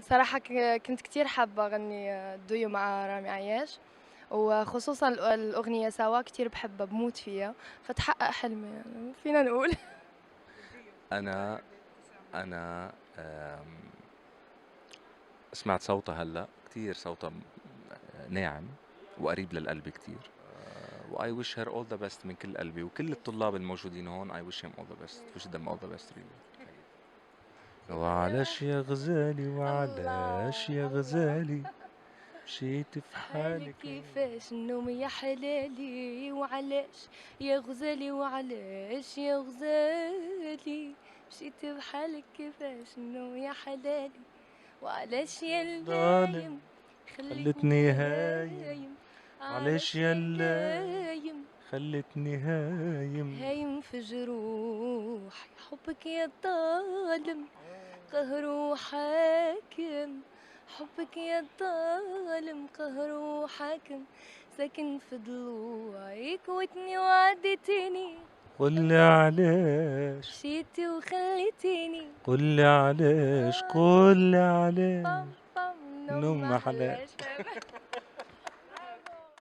صراحة كنت كتير حابة أغني الدويو مع رامي عياش، وخصوصًا الأغنية سوا كتير باحبها باموت فيها، فتحقق حلمي يعني فينا نقول. أنا أنا سمعت صوتها هلأ كتير صوتها ناعم وقريب للقلب كتير. و I wish her all the best من كل قلبي، وكل الطلاب الموجودين هون I wish him all the best, wish them all the best really. وعلاش يا غزالي وعلاش الله، يا الله. غزالي مشيت في حالك حالك. كيفاش النوم يا حلالي وعلاش يا غزالي وعلاش يا غزالي مشيت بحالك كيفاش النوم يا حلالي وعلاش يا ظالم اللايم خلتني خلتني هايم، هايم معلش علاش يا يا اللايم اللايم خلتني هايم. هايم في جروح حبك يا ظالم قهر وحاكم حبك يا ظالم قهر وحاكم ساكن في ضلوعي كوتني وعدتني قولي علاش، مشيتي وخليتيني قولي علاش، آه، قولي بام علاش بام نوم النوم ما ما حلاش. حلاش فاهم.